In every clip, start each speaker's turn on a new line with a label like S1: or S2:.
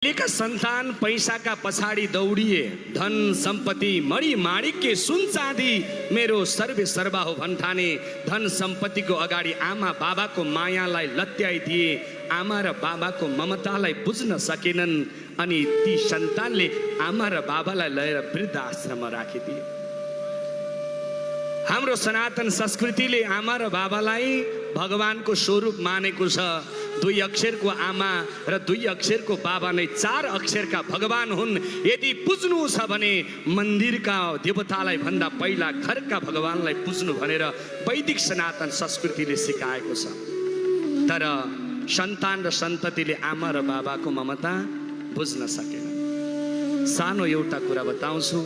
S1: का संतान पैसा का पछाडी दौडिए, धन सम्पत्ति मणि माणिक्य सुन चाँदी मेरो सर्वे सर्वा हो भन्ठाने। धन सम्पत्तिको अगाडि आमा बाबाको मायालाई लत्याइदिए। आमा र बाबाको ममतालाई बुझ्न सकेनन् अनि ती सन्तानले आमा र बाबालाई लिएर वृद्ध आश्रममा राखिदिए। हाम्रो सनातन संस्कृतिले आमा र बाबालाई भगवानको स्वरूप मानेको छ। दुई अक्षरको आमा र दुई अक्षरको बाबा नै चार अक्षरका भगवान हुन्। यदि पुज्नु छ भने मन्दिरका देवतालाई भन्दा पहिला घरका भगवानलाई पुज्नु भनेर वैदिक सनातन संस्कृतिले सिकाएको छ। तर सन्तान र सन्ततिले आमा र बाबाको ममता बुझ्न सकेन। सानो एउटा कुरा बताउँछु।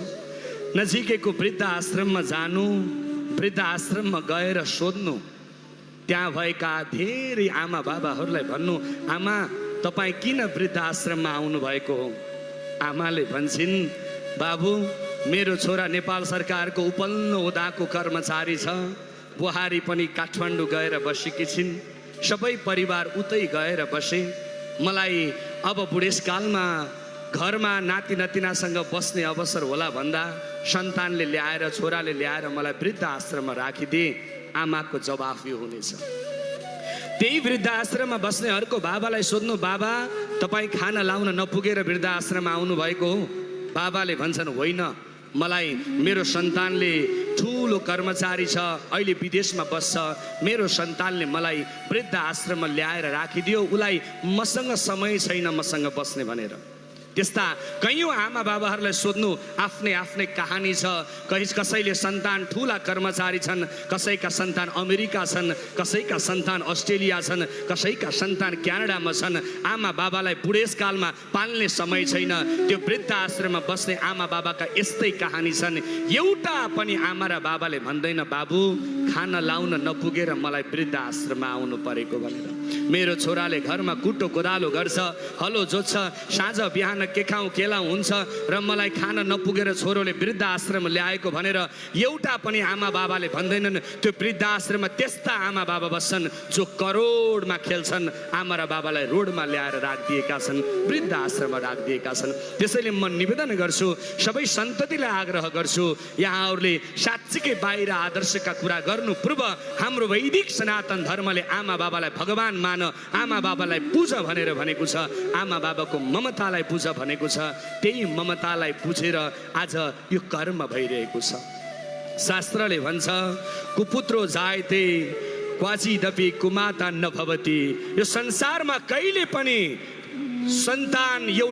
S1: नजिकैको वृद्ध आश्रममा जानु, वृद्ध आश्रममा गएर सोध्नु, त्यहाँ भएका धेरै आमा बाबाहरूलाई भन्नु, आमा तपाईँ किन वृद्ध आश्रममा आउनु भएको हो? आमाले भन्छन्, बाबु मेरो छोरा नेपाल सरकारको उपल्लो ओदाको कर्मचारी छ। बुहारी पनि काठमाडौँ गएर बसेकी छिन्। सबै परिवार उतै गएर बसे। मलाई अब बुढेसकालमा घरमा नाति नतिनासँग बस्ने अवसर होला भन्दा सन्तानले ल्याएर, छोराले ल्याएर मलाई वृद्ध आश्रममा राखिदिए। आमाको जवाफ यो हुनेछ। त्यही वृद्ध आश्रममा बस्नेहरूको बाबालाई सोध्नु, बाबा तपाईँ खाना लाउन नपुगेर वृद्ध आश्रममा आउनु भएको हो? बाबाले भन्छन्, होइन, मलाई मेरो सन्तानले ठुलो कर्मचारी छ, अहिले विदेशमा बस्छ। मेरो सन्तानले मलाई वृद्ध आश्रममा ल्याएर राखिदियो। उसलाई मसँग समय छैन मसँग बस्ने भनेर। त्यस्ता कयौँ आमा बाबाहरूलाई सोध्नु, आफ्नै आफ्नै कहानी छ। कसैले सन्तान ठुला कर्मचारी छन्, कसैका सन्तान अमेरिका छन्, कसैका सन्तान अस्ट्रेलिया छन्, कसैका सन्तान क्यानाडामा छन्। आमा बाबालाई बुढेसकालमा पाल्ने समय छैन। त्यो वृद्ध आश्रममा बस्ने आमा बाबाका यस्तै कहानी छन्। एउटा पनि आमा र बाबाले भन्दैन, बाबु खाना लाउन नपुगेर मलाई वृद्ध आश्रममा आउनु परेको भनेर। मेरो छोराले घरमा कुटो कोदालो गर्छ, हलो जोत्छ, साँझ बिहान के खाउँ केलाउँ हुन्छ र मलाई खान नपुगेर छोरोले वृद्ध आश्रम ल्याएको भनेर एउटा पनि आमा बाबाले भन्दैनन्। त्यो वृद्ध आश्रममा त्यस्ता आमा बाबा बस्छन् जो करोडमा खेल्छन्। आमा र बाबालाई रोडमा ल्याएर राखिदिएका छन्, वृद्ध आश्रममा राखिदिएका छन्। त्यसैले म निवेदन गर्छु, सबै सन्ततिलाई आग्रह गर्छु, यहाँहरूले साँच्चीकै बाहिर आदर्शका कुरा गर्नु पूर्व हाम्रो वैदिक सनातन धर्मले आमा बाबालाई भगवान मान, आमा बाबालाई पूज भनेर भनेको छ। आमा बाबाको ममतालाई पूज भनेको छ। त्यही ममतालाई बुझेर आज यो कर्म भइरहेको छ। शास्त्रले भन्छ, कुपुत्रो जायते क्वाचिदपि कुमाता न भवति। यो संसारमा कहिले पनि सन्तान